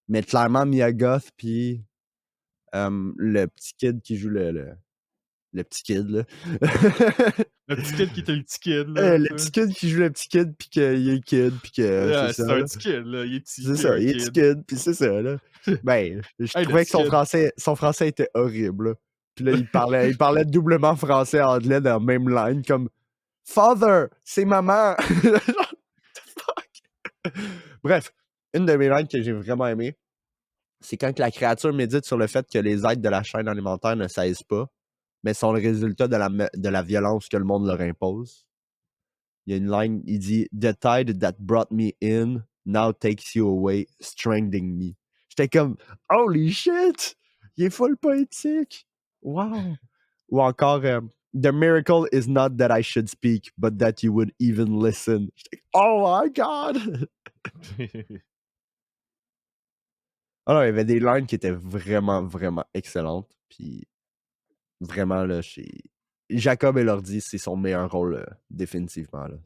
[SPEAKER 2] Mais clairement, Mia Goth, puis le petit kid qui joue le petit kid, là.
[SPEAKER 1] Le petit kid qui était le petit kid, là,
[SPEAKER 2] Le
[SPEAKER 1] tu sais.
[SPEAKER 2] petit kid qui joue le petit kid, puis qu'il est kid, puis que c'est
[SPEAKER 1] Ouais,
[SPEAKER 2] ça,
[SPEAKER 1] c'est un
[SPEAKER 2] là.
[SPEAKER 1] petit kid, là. Il est petit,
[SPEAKER 2] C'est
[SPEAKER 1] puis
[SPEAKER 2] ça,
[SPEAKER 1] un
[SPEAKER 2] il est petit
[SPEAKER 1] kid.
[SPEAKER 2] kid, puis c'est ça, là. Ben, je
[SPEAKER 1] Hey, le
[SPEAKER 2] trouvais que
[SPEAKER 1] petit kid.
[SPEAKER 2] son français était horrible, là. Puis là, il parlait doublement français et anglais dans la même line, comme « Father, c'est maman! » What the fuck? Bref, une de mes lines que j'ai vraiment aimées, c'est quand la créature médite sur le fait que les êtres de la chaîne alimentaire ne cessent pas, mais sont le résultat de la violence que le monde leur impose. Il y a une ligne, il dit The tide that brought me in now takes you away, strangling me. J'étais comme Holy shit! Il est full poétique! Wow! Ou encore The miracle is not that I should speak, but that you would even listen. J'étais Oh my god! Alors, il y avait des lines qui étaient vraiment, vraiment excellentes. Puis vraiment, là, Jacob Elordi, c'est son meilleur rôle, définitivement. Là.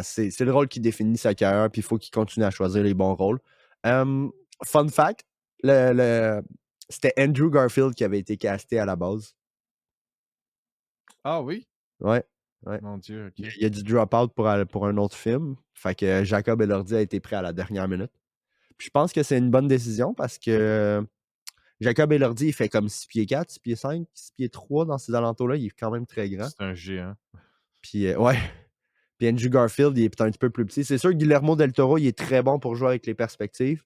[SPEAKER 2] C'est le rôle qui définit sa carrière, puis il faut qu'il continue à choisir les bons rôles. Fun fact, c'était Andrew Garfield qui avait été casté à la base.
[SPEAKER 1] Ah oui?
[SPEAKER 2] Ouais, ouais.
[SPEAKER 1] Mon Dieu, OK.
[SPEAKER 2] Il y a du drop-out pour un autre film. Fait que Jacob Elordi a été pris à la dernière minute. Puis je pense que c'est une bonne décision parce que Jacob Elordi, il fait comme 6 pieds 4, 6 pieds 5, 6 pieds 3 dans ces alentours-là. Il est quand même très grand.
[SPEAKER 1] C'est un géant.
[SPEAKER 2] Puis ouais. Puis Andrew Garfield, il est peut-être un petit peu plus petit. C'est sûr que Guillermo del Toro, il est très bon pour jouer avec les perspectives.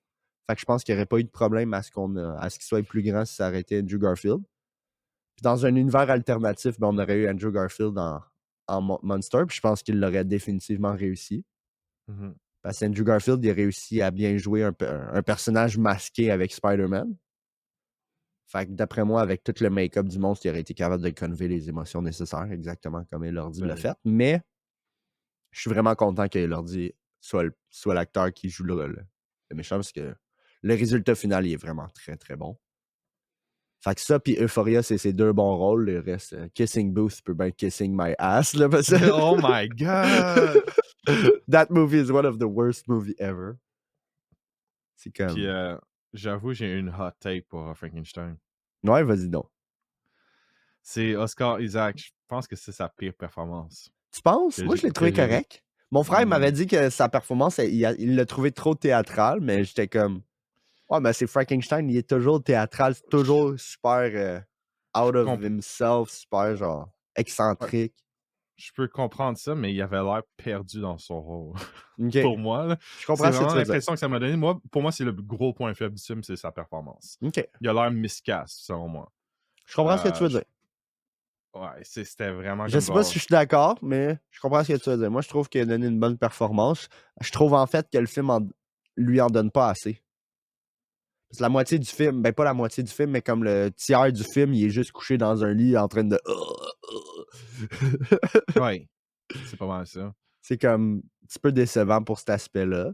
[SPEAKER 2] Fait que je pense qu'il n'y aurait pas eu de problème à ce qu'il soit plus grand si ça aurait été Andrew Garfield. Puis dans un univers alternatif, ben, on aurait eu Andrew Garfield en Monster. Puis je pense qu'il l'aurait définitivement réussi.
[SPEAKER 1] Mhm.
[SPEAKER 2] Parce qu'Andrew Garfield, il a réussi à bien jouer un personnage masqué avec Spider-Man. Fait que d'après moi, avec tout le make-up du monstre, il aurait été capable de convey les émotions nécessaires, exactement comme Elordi l'a fait. Mais je suis vraiment content que Elordi soit l'acteur qui joue le méchant parce que le résultat final, il est vraiment très, très bon. Fait que ça, puis Euphoria, c'est ses 2 bons rôles. Le reste, Kissing Booth peut bien Kissing My Ass, là, parce que...
[SPEAKER 1] Oh my god!
[SPEAKER 2] That movie is one of the worst movies ever. C'est
[SPEAKER 1] Puis
[SPEAKER 2] comme...
[SPEAKER 1] j'avoue, j'ai une hot take pour Frankenstein.
[SPEAKER 2] Ouais, vas-y donc.
[SPEAKER 1] C'est Oscar Isaac. Je pense que c'est sa pire performance
[SPEAKER 2] Tu penses?
[SPEAKER 1] que
[SPEAKER 2] Moi, je l'ai
[SPEAKER 1] j'ai
[SPEAKER 2] trouvé
[SPEAKER 1] que j'ai vue.
[SPEAKER 2] correct. Mon frère m'avait
[SPEAKER 1] Mmh.
[SPEAKER 2] dit que sa performance, il l'a trouvé trop théâtral, mais j'étais comme... Ouais, mais c'est Frankenstein, il est toujours théâtral, c'est toujours super out
[SPEAKER 1] Je
[SPEAKER 2] of
[SPEAKER 1] comp
[SPEAKER 2] himself, super genre
[SPEAKER 1] ouais,
[SPEAKER 2] excentrique.
[SPEAKER 1] je peux comprendre ça, mais il avait l'air perdu dans son rôle.
[SPEAKER 2] OK.
[SPEAKER 1] Pour moi, là,
[SPEAKER 2] Je
[SPEAKER 1] c'est
[SPEAKER 2] comprends ce que
[SPEAKER 1] vraiment
[SPEAKER 2] tu veux dire.
[SPEAKER 1] l'impression que ça m'a donné. Moi, pour moi, c'est le gros point faible du film, c'est sa performance.
[SPEAKER 2] OK.
[SPEAKER 1] Il a l'air miscast, selon moi.
[SPEAKER 2] Je comprends ce que tu veux
[SPEAKER 1] Je
[SPEAKER 2] dire.
[SPEAKER 1] Ouais, c'était vraiment
[SPEAKER 2] Je
[SPEAKER 1] comme
[SPEAKER 2] sais pas
[SPEAKER 1] genre
[SPEAKER 2] si je suis d'accord, mais je comprends ce que tu veux dire. Moi, je trouve qu'il a donné une bonne performance. Je trouve en fait que le film lui en donne pas assez. Parce que la moitié du film, ben pas la moitié du film, mais comme le tiers du film, il est juste couché dans un lit en train de...
[SPEAKER 1] ouais, c'est pas mal ça.
[SPEAKER 2] C'est comme un petit peu décevant pour cet aspect-là.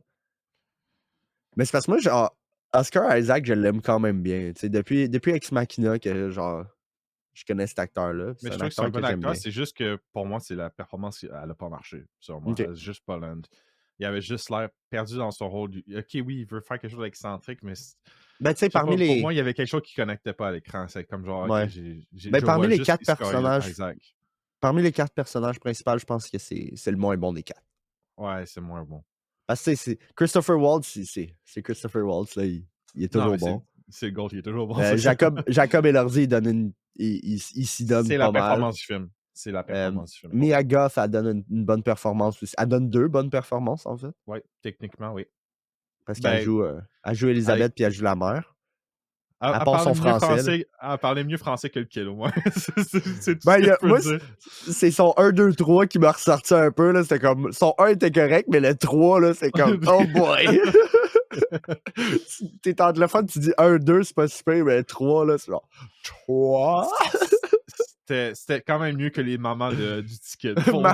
[SPEAKER 2] Mais c'est parce que moi, genre, Oscar Isaac, je l'aime quand même bien. Tu sais, depuis Ex Machina que genre je connais cet acteur-là.
[SPEAKER 1] Mais
[SPEAKER 2] C'est
[SPEAKER 1] je
[SPEAKER 2] un
[SPEAKER 1] trouve que c'est un
[SPEAKER 2] acteur que
[SPEAKER 1] bon
[SPEAKER 2] j'aime
[SPEAKER 1] acteur,
[SPEAKER 2] bien.
[SPEAKER 1] c'est juste que pour moi, c'est la performance, elle a pas marché, sur moi.
[SPEAKER 2] OK.
[SPEAKER 1] Elle a juste pas land. Il avait juste l'air perdu dans son rôle. Ok, oui, il veut faire quelque chose d'excentrique, mais
[SPEAKER 2] Ben, tu sais,
[SPEAKER 1] je sais
[SPEAKER 2] parmi
[SPEAKER 1] pas, pour
[SPEAKER 2] les...
[SPEAKER 1] moi, il y avait quelque chose qui connectait pas à l'écran. C'est comme genre, ok,
[SPEAKER 2] Ouais. Ben,
[SPEAKER 1] je vois juste Oscar Isaac.
[SPEAKER 2] parmi les 4 personnages principaux, je pense que c'est le moins bon des 4.
[SPEAKER 1] Ouais, c'est moins bon.
[SPEAKER 2] Parce que c'est Christopher Waltz, c'est Christopher Waltz, là, il est
[SPEAKER 1] Non,
[SPEAKER 2] toujours
[SPEAKER 1] mais
[SPEAKER 2] bon.
[SPEAKER 1] c'est le goal, il est toujours bon, c'est ça.
[SPEAKER 2] Jacob Elordi, il s'y donne
[SPEAKER 1] C'est la
[SPEAKER 2] pas mal.
[SPEAKER 1] performance du film. C'est la performance du film pour moi.
[SPEAKER 2] Mia Goth, elle donne une bonne performance aussi. Elle donne 2 bonnes performances, en fait.
[SPEAKER 1] Ouais, techniquement, oui.
[SPEAKER 2] Parce qu'Ben, elle joue Elisabeth puis elle joue la mère. Elle
[SPEAKER 1] elle
[SPEAKER 2] part
[SPEAKER 1] parlait
[SPEAKER 2] son
[SPEAKER 1] mieux
[SPEAKER 2] français, là.
[SPEAKER 1] français, elle parlait mieux français que le kid, au moins. C'est tout ce
[SPEAKER 2] Ben,
[SPEAKER 1] que je peux
[SPEAKER 2] moi,
[SPEAKER 1] dire.
[SPEAKER 2] c'est son 1, 2, 3 qui m'a ressorti un peu, là. C'était comme, son 1 était correct, mais le 3, là, c'est comme, oh boy! T'es anglophone, tu dis 1, 2, c'est pas super, mais le 3, là, c'est genre, 3?
[SPEAKER 1] C'était quand même mieux que les mamans du ticket. Pour moi.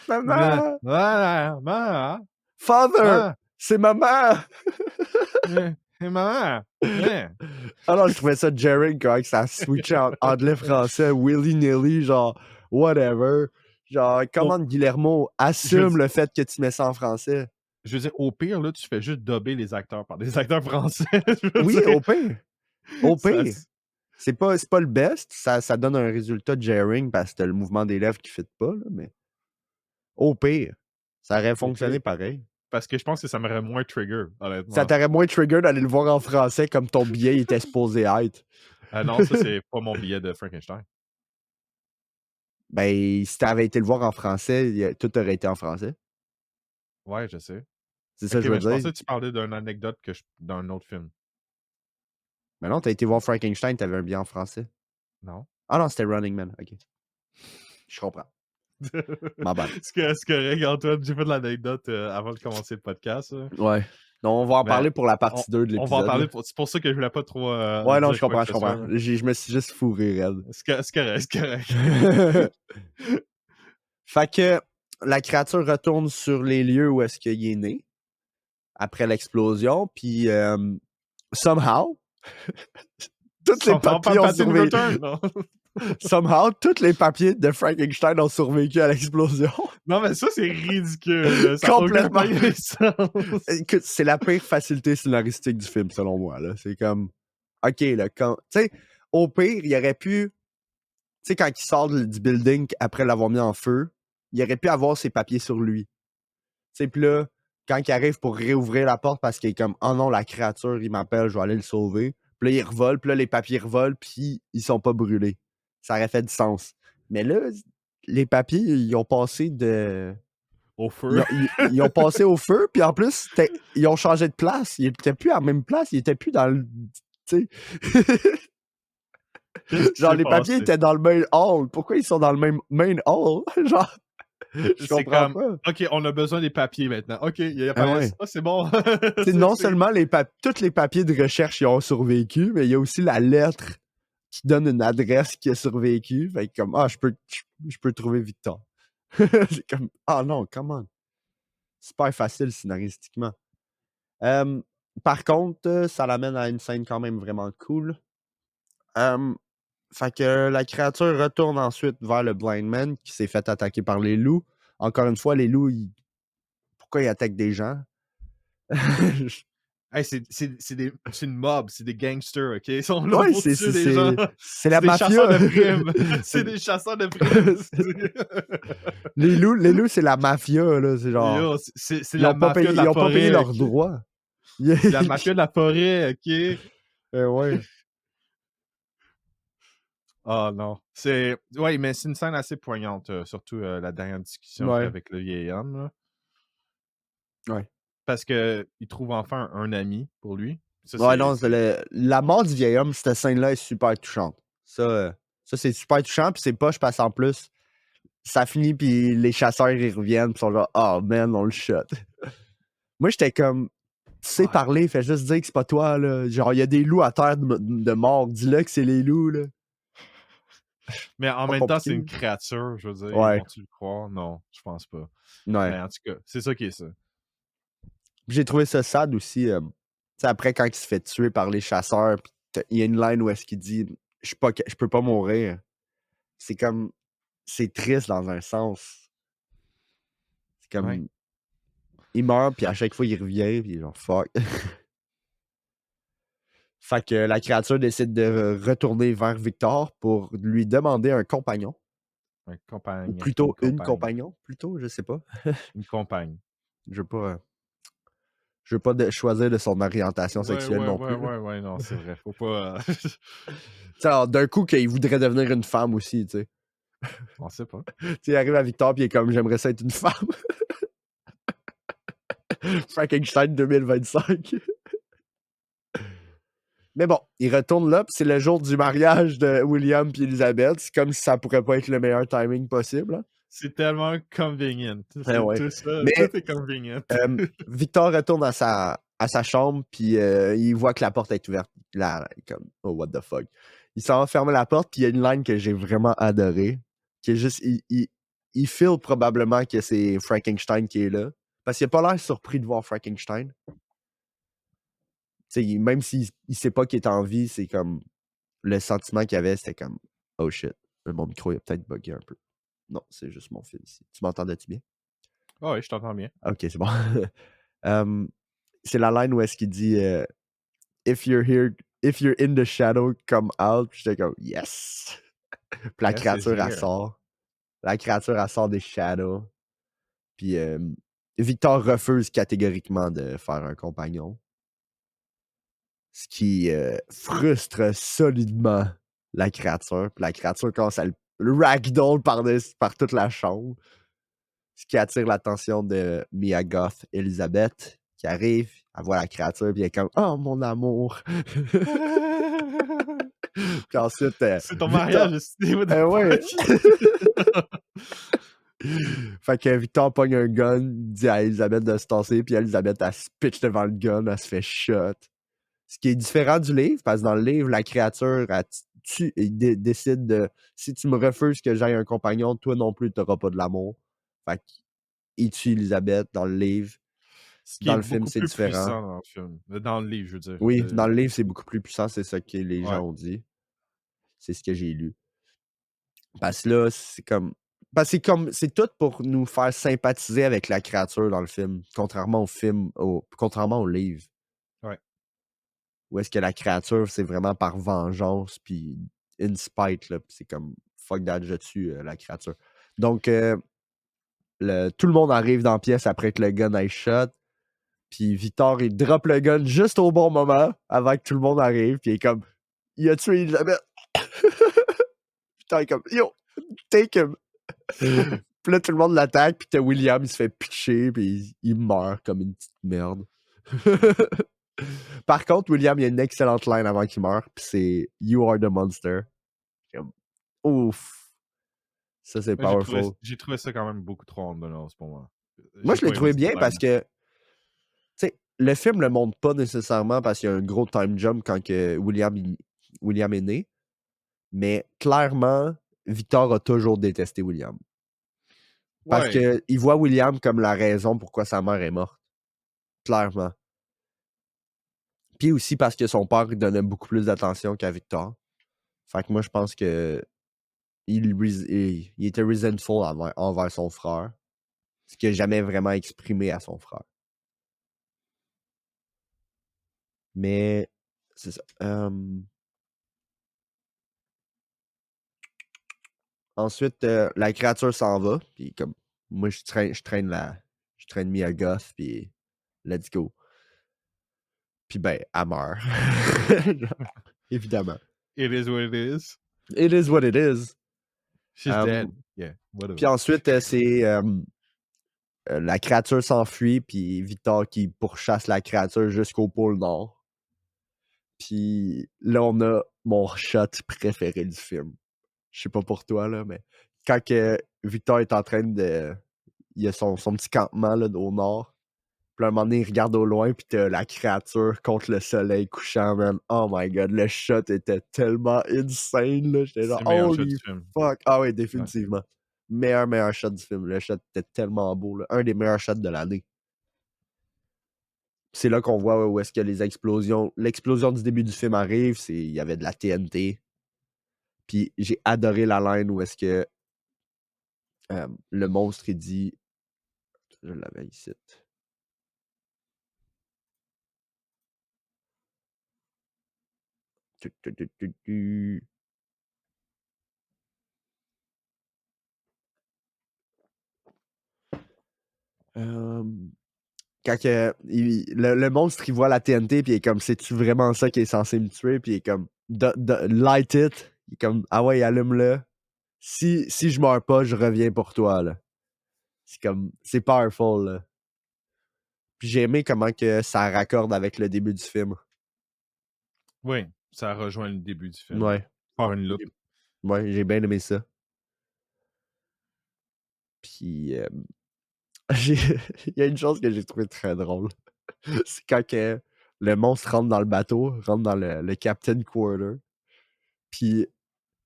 [SPEAKER 2] Maman!
[SPEAKER 1] Mais,
[SPEAKER 2] Maman!
[SPEAKER 1] maman,
[SPEAKER 2] Father!
[SPEAKER 1] ah,
[SPEAKER 2] C'est maman!
[SPEAKER 1] maman, hein.
[SPEAKER 2] Alors, je trouvais ça Jared quand ça switchait en anglais, français, willy-nilly, genre, whatever. Genre, comment Guillermo
[SPEAKER 1] Je veux
[SPEAKER 2] assume
[SPEAKER 1] dire,
[SPEAKER 2] le fait que tu mets ça en français?
[SPEAKER 1] au pire, là, tu fais juste dubber les acteurs par des acteurs français. Je veux
[SPEAKER 2] Oui,
[SPEAKER 1] dire,
[SPEAKER 2] au pire. Au
[SPEAKER 1] ça,
[SPEAKER 2] pire. C'est pas le best. Ça donne un résultat de jarring parce que t'as le mouvement des lèvres qui ne fit pas, là, mais au pire, ça aurait
[SPEAKER 1] au pire,
[SPEAKER 2] fonctionné pareil.
[SPEAKER 1] parce que je pense que ça m'aurait moins trigger,
[SPEAKER 2] Ça
[SPEAKER 1] honnêtement.
[SPEAKER 2] t'aurait moins trigger d'aller le voir en français comme ton billet était supposé être.
[SPEAKER 1] Non, ça, c'est pas mon billet de Frankenstein.
[SPEAKER 2] Ben, si t'avais été le voir en français, tout aurait été en français.
[SPEAKER 1] Ouais, je sais.
[SPEAKER 2] C'est ça
[SPEAKER 1] Ok,
[SPEAKER 2] que je veux
[SPEAKER 1] mais je
[SPEAKER 2] dire.
[SPEAKER 1] pensais que tu parlais d'une anecdote d'un autre film.
[SPEAKER 2] Mais non, t'as été voir Frankenstein, t'avais un billet en français.
[SPEAKER 1] Non?
[SPEAKER 2] Ah non, c'était Running Man. OK. Je comprends. Ma bad.
[SPEAKER 1] C'est correct, Antoine. J'ai fait de l'anecdote avant de commencer le podcast. Là.
[SPEAKER 2] Ouais. Non, on va en
[SPEAKER 1] Mais
[SPEAKER 2] parler pour la
[SPEAKER 1] on,
[SPEAKER 2] partie 2 de
[SPEAKER 1] on va en
[SPEAKER 2] l'épisode.
[SPEAKER 1] parler. C'est pour ça que je voulais pas trop
[SPEAKER 2] Ouais, non,
[SPEAKER 1] dire
[SPEAKER 2] je
[SPEAKER 1] quoi
[SPEAKER 2] comprends,
[SPEAKER 1] que
[SPEAKER 2] je
[SPEAKER 1] ce soit.
[SPEAKER 2] comprends. Je me suis juste fourré, raide.
[SPEAKER 1] C'est correct, c'est correct.
[SPEAKER 2] Fait que la créature retourne sur les lieux où est-ce qu'il est né, après l'explosion, puis somehow, tous les papiers ont survécu. Somehow, tous les papiers de Frankenstein ont survécu à l'explosion.
[SPEAKER 1] Non, mais ça, c'est ridicule. Ça
[SPEAKER 2] Complètement.
[SPEAKER 1] n'a aucun sens.
[SPEAKER 2] Écoute, c'est la pire facilité scénaristique du film, selon moi. Là. C'est comme, OK, là, quand... Tu sais, au pire, il aurait pu... Tu sais, quand il sort du building après l'avoir mis en feu, il aurait pu avoir ses papiers sur lui. Tu sais, puis là, quand il arrive pour réouvrir la porte parce qu'il est comme, oh non, la créature, il m'appelle, je vais aller le sauver. Puis là, il revole, puis là, les papiers revolent, puis ils sont pas brûlés. Ça aurait fait du sens. Mais là, les papiers, ils ont passé de...
[SPEAKER 1] Au feu.
[SPEAKER 2] Ils ont passé au feu, puis en plus, ils ont changé de place. Ils étaient plus à la même place, ils étaient plus dans le... Tu sais... Genre, les papiers étaient dans le main hall. Pourquoi ils sont dans le même main hall? Genre... Je comprends
[SPEAKER 1] comme,
[SPEAKER 2] pas.
[SPEAKER 1] OK, on a besoin des papiers maintenant. OK, il
[SPEAKER 2] ouais.
[SPEAKER 1] c'est bon.
[SPEAKER 2] Non seulement tous les papiers de recherche ils ont survécu, mais il y a aussi la lettre qui donne une adresse qui a survécu. Fait que comme, je peux trouver Victor. C'est comme, non, come on. Super facile scénaristiquement. Par contre, ça l'amène à une scène quand même vraiment cool. Fait que la créature retourne ensuite vers le Blind Man qui s'est fait attaquer par les loups. Encore une fois, les loups, pourquoi ils attaquent des gens?
[SPEAKER 1] Hey, c'est une mob, c'est des gangsters, ok? Ils sont là
[SPEAKER 2] Ouais,
[SPEAKER 1] pour tuer des gens.
[SPEAKER 2] c'est la
[SPEAKER 1] C'est des chasseurs
[SPEAKER 2] mafia.
[SPEAKER 1] de primes. C'est des chasseurs de primes.
[SPEAKER 2] Les loups, c'est la mafia, là. C'est genre.
[SPEAKER 1] Yo, c'est la mafia de la
[SPEAKER 2] Ils ont pas payé
[SPEAKER 1] forêt,
[SPEAKER 2] leurs
[SPEAKER 1] ok?
[SPEAKER 2] droits.
[SPEAKER 1] C'est la mafia de la forêt, ok?
[SPEAKER 2] Ouais.
[SPEAKER 1] Oh non. Ouais, mais c'est une scène assez poignante, surtout la dernière discussion qu'il y a
[SPEAKER 2] Ouais.
[SPEAKER 1] avec le vieil homme, là.
[SPEAKER 2] Ouais.
[SPEAKER 1] Parce qu'il trouve enfin un ami pour lui. Ça,
[SPEAKER 2] Ouais, non, la mort du vieil homme, cette scène-là est super touchante. Ça, c'est super touchant, puis c'est poche parce qu'en plus, ça finit, puis les chasseurs, ils reviennent, puis ils sont genre, oh man, on le shot. Moi, j'étais comme, tu sais
[SPEAKER 1] Ouais.
[SPEAKER 2] parler, fais juste dire que c'est pas toi, là. Genre, il y a des loups à terre de mort, dis-le que c'est les loups, là.
[SPEAKER 1] Mais en
[SPEAKER 2] Pas
[SPEAKER 1] même temps, c'est une
[SPEAKER 2] compliqué.
[SPEAKER 1] créature, je veux dire. Ils
[SPEAKER 2] Ouais.
[SPEAKER 1] vont-tu le croire? Non, je pense pas.
[SPEAKER 2] Ouais.
[SPEAKER 1] Mais en tout cas, c'est ça qui est ça.
[SPEAKER 2] J'ai trouvé ça sad aussi. Tu sais, après, quand il se fait tuer par les chasseurs, il y a une line où est-ce qu'il dit je peux pas mourir. C'est comme. C'est triste dans un sens. C'est
[SPEAKER 1] Ouais.
[SPEAKER 2] comme. Il meurt, puis à chaque fois, il revient, puis genre, fuck. Fait que la créature décide de retourner vers Victor pour lui demander un compagnon.
[SPEAKER 1] Un
[SPEAKER 2] Ou
[SPEAKER 1] compagne,
[SPEAKER 2] plutôt une compagnon, plutôt, je sais pas.
[SPEAKER 1] une compagne.
[SPEAKER 2] Je veux pas choisir de son orientation
[SPEAKER 1] Ouais,
[SPEAKER 2] sexuelle
[SPEAKER 1] ouais,
[SPEAKER 2] non
[SPEAKER 1] ouais,
[SPEAKER 2] plus.
[SPEAKER 1] ouais, ouais, non, c'est vrai. Faut pas.
[SPEAKER 2] Tu sais, d'un coup, qu'il voudrait devenir une femme aussi, tu sais.
[SPEAKER 1] On sait pas.
[SPEAKER 2] Tu sais, il arrive à Victor, puis il est comme j'aimerais ça être une femme. Frankenstein 2025. Mais bon, il retourne là, puis c'est le jour du mariage de William et Elizabeth. C'est comme si ça pourrait pas être le meilleur timing possible. Hein.
[SPEAKER 1] C'est tellement convenient.
[SPEAKER 2] Ouais.
[SPEAKER 1] Tout ça,
[SPEAKER 2] Mais
[SPEAKER 1] tout est convenient.
[SPEAKER 2] Victor retourne à sa chambre, puis il voit que la porte est ouverte. Là, il est comme, oh, what the fuck. Il s'en va fermer la porte, puis il y a une ligne que j'ai vraiment adorée, qui est juste, il feel probablement que c'est Frankenstein qui est là, parce qu'il a pas l'air surpris de voir Frankenstein. T'sais, même s'il sait pas qu'il est en vie, c'est comme, le sentiment qu'il avait, c'était comme, oh shit, mon micro il a peut-être bugué un peu. Non, c'est juste mon fil ici. Tu m'entendais-tu bien?
[SPEAKER 1] Ah oui, je t'entends bien.
[SPEAKER 2] Ok, c'est bon. C'est la line où est-ce qu'il dit if you're here, if you're in the shadow, come out. Puis j'étais comme yes. Puis la
[SPEAKER 1] Yes, is
[SPEAKER 2] créature elle
[SPEAKER 1] here.
[SPEAKER 2] sort. La créature elle sort des shadows. Puis Victor refuse catégoriquement de faire un compagnon. Ce qui frustre solidement la créature. Puis la créature commence à le ragdoll par toute la chambre. Ce qui attire l'attention de Mia Goth Elizabeth qui arrive, elle voit la créature, puis elle est comme oh mon amour. Puis ensuite,
[SPEAKER 1] C'est ton
[SPEAKER 2] Victor.
[SPEAKER 1] mariage, what the
[SPEAKER 2] Ouais.
[SPEAKER 1] fuck?
[SPEAKER 2] Fait que Victor pogne un gun, dit à Elisabeth de se tasser, puis Elisabeth, elle se pitch devant le gun, elle se fait shot. Ce qui est différent du livre, parce que dans le livre, la créature, décide de si tu me refuses que j'aille un compagnon, toi non plus, tu n'auras pas de l'amour. Fait qu'il tue Elisabeth dans le livre.
[SPEAKER 1] Ce qui
[SPEAKER 2] Dans
[SPEAKER 1] est
[SPEAKER 2] le film,
[SPEAKER 1] beaucoup
[SPEAKER 2] c'est
[SPEAKER 1] plus
[SPEAKER 2] différent.
[SPEAKER 1] puissant dans le film. Dans le livre, je veux dire.
[SPEAKER 2] Oui, dans le livre, c'est beaucoup plus puissant, c'est ça que les
[SPEAKER 1] Ouais.
[SPEAKER 2] gens ont dit. C'est ce que j'ai lu. Parce que là, c'est comme. Parce que c'est tout pour nous faire sympathiser avec la créature dans le film, contrairement au film, contrairement au livre.
[SPEAKER 1] Ouais.
[SPEAKER 2] Où est-ce que la créature, c'est vraiment par vengeance, puis in spite, là, puis c'est comme fuck that, je tue la créature. Donc, tout le monde arrive dans la pièce après que le gun ait shot, puis Victor, il drop le gun juste au bon moment, avant que tout le monde arrive, puis il est comme, il a tué Elisabeth. Victor est comme, yo, take him. Puis là, tout le monde l'attaque, puis t'as William, il se fait pitcher, puis il meurt comme une petite merde. Par contre, William, il y a une excellente line avant qu'il meure, puis c'est You are the monster. Comme, ouf. Ça, c'est powerful.
[SPEAKER 1] J'ai trouvé ça quand même beaucoup trop underdose pour moi.
[SPEAKER 2] Moi,
[SPEAKER 1] J'ai
[SPEAKER 2] je l'ai
[SPEAKER 1] pas aimé
[SPEAKER 2] trouvé
[SPEAKER 1] cette
[SPEAKER 2] bien
[SPEAKER 1] line.
[SPEAKER 2] parce que, tu sais, le film le montre pas nécessairement parce qu'il y a un gros time jump quand que William est né. Mais clairement, Victor a toujours détesté William. Parce
[SPEAKER 1] Ouais.
[SPEAKER 2] qu'il voit William comme la raison pourquoi sa mère est morte. Clairement. Puis aussi parce que son père lui donnait beaucoup plus d'attention qu'à Victor. Fait que moi, je pense que il était resentful envers son frère. Ce qu'il n'a jamais vraiment exprimé à son frère. Mais c'est ça. Ensuite, la créature s'en va. Puis comme moi, je traîne Mia Goth. Puis let's go. Puis ben, elle meurt. Évidemment.
[SPEAKER 1] It is what it is.
[SPEAKER 2] It is what it is.
[SPEAKER 1] She's dead. Yeah, whatever.
[SPEAKER 2] Puis ensuite, c'est la créature s'enfuit, puis Victor qui pourchasse la créature jusqu'au pôle Nord. Puis là, on a mon shot préféré du film. Je sais pas pour toi, là, mais quand que Victor est en train de... Il y a son petit campement là, au nord. Puis à un moment donné, il regarde au loin, puis t'as la créature contre le soleil couchant, man. Oh my god, le shot était tellement insane, là. J'étais genre,
[SPEAKER 1] C'est le meilleur shot
[SPEAKER 2] holy
[SPEAKER 1] du film.
[SPEAKER 2] fuck. Ah oui, définitivement. Ouais. Meilleur shot du film. Le shot était tellement beau, là. Un des meilleurs shots de l'année. C'est là qu'on voit où est-ce que les explosions... L'explosion du début du film arrive, il y avait de la TNT. Puis j'ai adoré la line où est-ce que le monstre, il dit... Je l'avais ici. Quand le monstre, il voit la TNT, puis il est comme, c'est-tu vraiment ça qui est censé me tuer? Puis il est comme, light it. Il est comme, ah ouais, allume-le. Si je meurs pas, je reviens pour toi, là. C'est comme, c'est powerful, là. Puis j'ai aimé comment que ça raccorde avec le début du film.
[SPEAKER 1] Oui, ça rejoint le début du film.
[SPEAKER 2] Ouais.
[SPEAKER 1] Par une loupe.
[SPEAKER 2] Ouais, j'ai bien aimé ça. Puis, il y a une chose que j'ai trouvé très drôle. C'est quand que le monstre rentre dans le bateau, rentre dans le Captain Quarter. Puis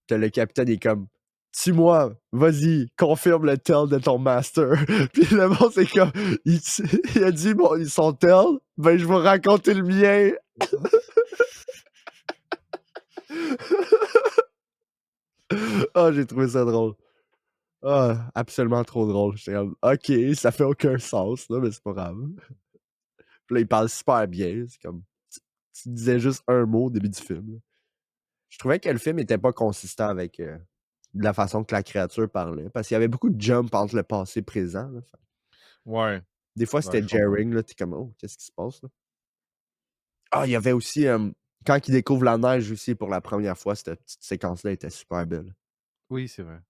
[SPEAKER 2] t'as le capitaine est comme, tue-moi, vas-y, confirme le tell de ton master. Puis le monstre c'est comme, il a dit son tell, ben je vais raconter le mien. Ah, j'ai trouvé ça drôle. Ah, absolument trop drôle. J'étais comme, ok, ça fait aucun sens, là, mais c'est pas grave. Puis là, il parle super bien. C'est comme, tu disais juste un mot au début du film. Je trouvais que le film était pas consistant avec la façon que la créature parlait. Parce qu'il y avait beaucoup de jump entre le passé et le présent. Là.
[SPEAKER 1] Ouais.
[SPEAKER 2] Des fois, c'était jarring. Là, t'es comme, oh, qu'est-ce qui se passe? Là? Ah, il y avait aussi, quand il découvre la neige aussi pour la première fois, cette petite séquence-là était super belle.
[SPEAKER 1] Oui, c'est vrai.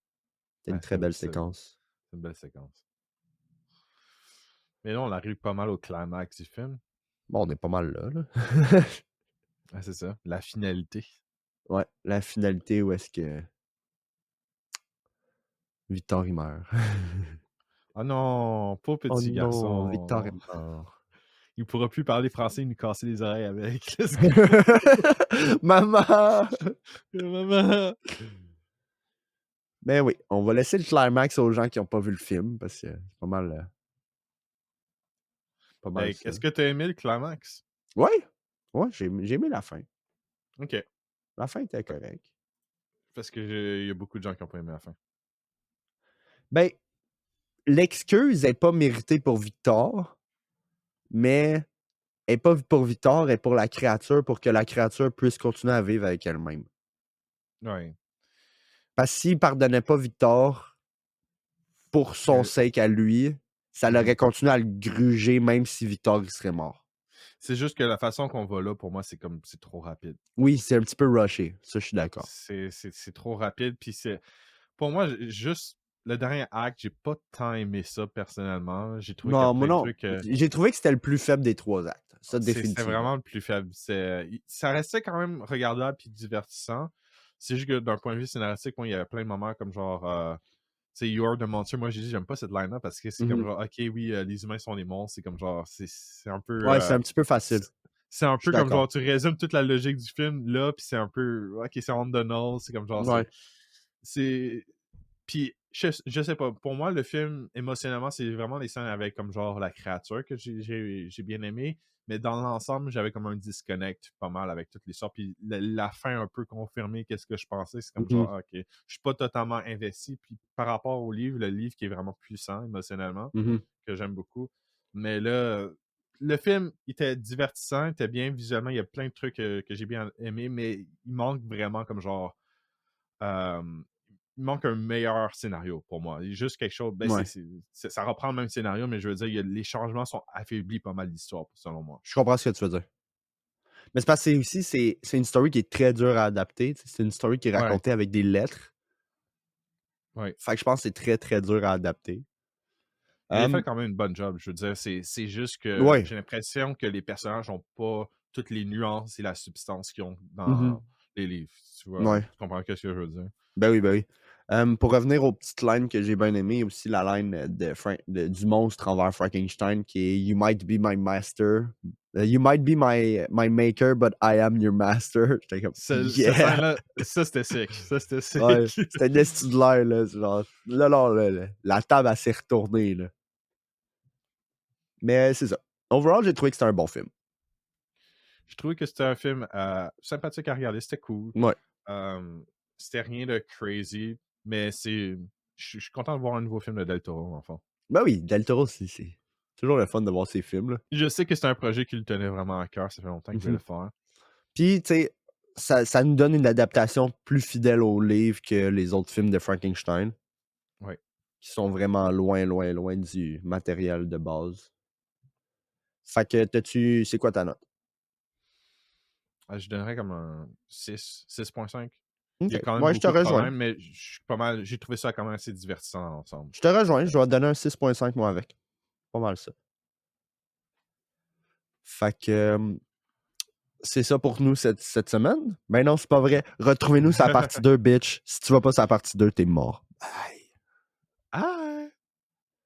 [SPEAKER 2] C'était une très belle séquence.
[SPEAKER 1] C'est une belle séquence. Mais là, on arrive pas mal au climax du film.
[SPEAKER 2] Bon, on est pas mal là.
[SPEAKER 1] Ah, c'est ça. La finalité.
[SPEAKER 2] Ouais, la finalité où est-ce que Victor, il meurt.
[SPEAKER 1] Oh non, pauvre petit garçon.
[SPEAKER 2] Non, Victor est mort.
[SPEAKER 1] Il pourra plus parler français et nous casser les oreilles avec.
[SPEAKER 2] Maman!
[SPEAKER 1] Maman!
[SPEAKER 2] Mais oui, on va laisser le climax aux gens qui n'ont pas vu le film, parce que c'est pas mal... pas mal ça.
[SPEAKER 1] Est-ce que tu as aimé le climax?
[SPEAKER 2] Ouais, j'ai aimé la fin.
[SPEAKER 1] OK.
[SPEAKER 2] La fin était correcte.
[SPEAKER 1] Parce que y a beaucoup de gens qui n'ont pas aimé la fin.
[SPEAKER 2] Ben, l'excuse n'est pas méritée pour Victor, mais elle n'est pas pour Victor, elle est pour la créature, pour que la créature puisse continuer à vivre avec elle-même.
[SPEAKER 1] Ouais.
[SPEAKER 2] Parce que s'il pardonnait pas Victor pour son sake à lui, ça l'aurait continué à le gruger même si Victor il serait mort.
[SPEAKER 1] C'est juste que la façon qu'on va là, pour moi, c'est trop rapide.
[SPEAKER 2] Oui, c'est un petit peu rushé. Ça, je suis d'accord.
[SPEAKER 1] C'est trop rapide. Puis pour moi, juste le dernier acte, j'ai pas tant aimé ça personnellement. J'ai trouvé
[SPEAKER 2] J'ai trouvé que c'était le plus faible des 3 actes. Ça, définitivement.
[SPEAKER 1] C'était vraiment le plus faible. Ça restait quand même regardable puis divertissant. C'est juste que d'un point de vue scénaristique, moi, il y avait plein de moments comme genre tu sais, You Are the Monster. Moi, j'ai dit, j'aime pas cette line-là parce que c'est comme genre, ok, oui, les humains sont les monstres. C'est comme genre, c'est un peu.
[SPEAKER 2] Ouais, c'est un petit peu facile.
[SPEAKER 1] C'est un peu comme genre, tu résumes toute la logique du film là, puis c'est un peu. Ok, c'est on the nose. C'est comme genre.
[SPEAKER 2] Ouais.
[SPEAKER 1] C'est. Puis je sais pas. Pour moi, le film, émotionnellement, c'est vraiment les scènes avec comme genre la créature que j'ai bien aimé. Mais dans l'ensemble, j'avais comme un disconnect pas mal avec toute l'histoire. Puis la fin un peu confirmée qu'est-ce que je pensais. C'est comme
[SPEAKER 2] Mhm,
[SPEAKER 1] genre, ok, je suis pas totalement investi. Puis par rapport au livre, le livre qui est vraiment puissant émotionnellement,
[SPEAKER 2] mhm.
[SPEAKER 1] que j'aime beaucoup. Mais là, le film il était divertissant, il était bien visuellement. Il y a plein de trucs que j'ai bien aimé, mais il manque vraiment comme genre. euh, il manque un meilleur scénario pour moi. Il y a juste quelque chose. Ben,
[SPEAKER 2] Ouais.
[SPEAKER 1] ça reprend le même scénario, mais je veux dire, les changements sont affaiblis pas mal l'histoire, selon moi.
[SPEAKER 2] Je comprends ce que tu veux dire. Mais c'est parce que c'est une story qui est très dure à adapter. C'est une story qui est
[SPEAKER 1] Ouais,
[SPEAKER 2] racontée avec des lettres.
[SPEAKER 1] ouais.
[SPEAKER 2] Fait que je pense que c'est très, très dur à adapter.
[SPEAKER 1] Mais il a fait
[SPEAKER 2] Hum,
[SPEAKER 1] quand même une bonne job. Je veux dire, c'est juste que
[SPEAKER 2] ouais.
[SPEAKER 1] j'ai l'impression que les personnages n'ont pas toutes les nuances et la substance qu'ils ont
[SPEAKER 2] Mhm,
[SPEAKER 1] dans les livres. Tu vois,
[SPEAKER 2] ouais.
[SPEAKER 1] tu comprends ce que je veux dire?
[SPEAKER 2] Ben oui, ben oui. Pour revenir aux petites lines que j'ai bien aimées, aussi la line du monstre envers Frankenstein qui est You might be my master. You might be my maker, but I am your master. J'étais comme
[SPEAKER 1] Cette
[SPEAKER 2] Yeah!
[SPEAKER 1] scène-là, ça c'était sick. Ça c'était
[SPEAKER 2] Ouais,
[SPEAKER 1] sick.
[SPEAKER 2] c'était une esti de l'air, là. Genre, là, la table, elle s'est retournée, là. Mais c'est ça. Overall, j'ai trouvé que c'était un bon film.
[SPEAKER 1] Je trouvais que c'était un film sympathique à regarder. C'était cool.
[SPEAKER 2] Ouais.
[SPEAKER 1] C'était rien de crazy, mais je suis content de voir un nouveau film de Del Toro, en fait.
[SPEAKER 2] Ben oui, Del Toro, c'est toujours le fun de voir ses films, là.
[SPEAKER 1] Je sais que c'est un projet qui lui tenait vraiment à cœur. Ça fait longtemps qu'il veut le
[SPEAKER 2] Mhm.
[SPEAKER 1] faire.
[SPEAKER 2] Puis, tu sais, ça nous donne une adaptation plus fidèle au livre que les autres films de Frankenstein,
[SPEAKER 1] Ouais.
[SPEAKER 2] qui sont vraiment loin, loin, loin du matériel de base. Fait que, c'est quoi ta note?
[SPEAKER 1] Je donnerais comme un 6.5. Il y
[SPEAKER 2] Ok.
[SPEAKER 1] a quand même
[SPEAKER 2] Ouais, je te
[SPEAKER 1] beaucoup de
[SPEAKER 2] rejoins.
[SPEAKER 1] problèmes, mais je suis pas mal. J'ai trouvé ça quand même assez divertissant ensemble.
[SPEAKER 2] Je te rejoins. Je vais te donner un 6.5 moi avec. Pas mal ça. Fait que, c'est ça pour nous cette semaine? Ben non, c'est pas vrai. Retrouvez-nous sur la partie 2, bitch. Si tu vas pas sur la partie 2, t'es mort. Bye.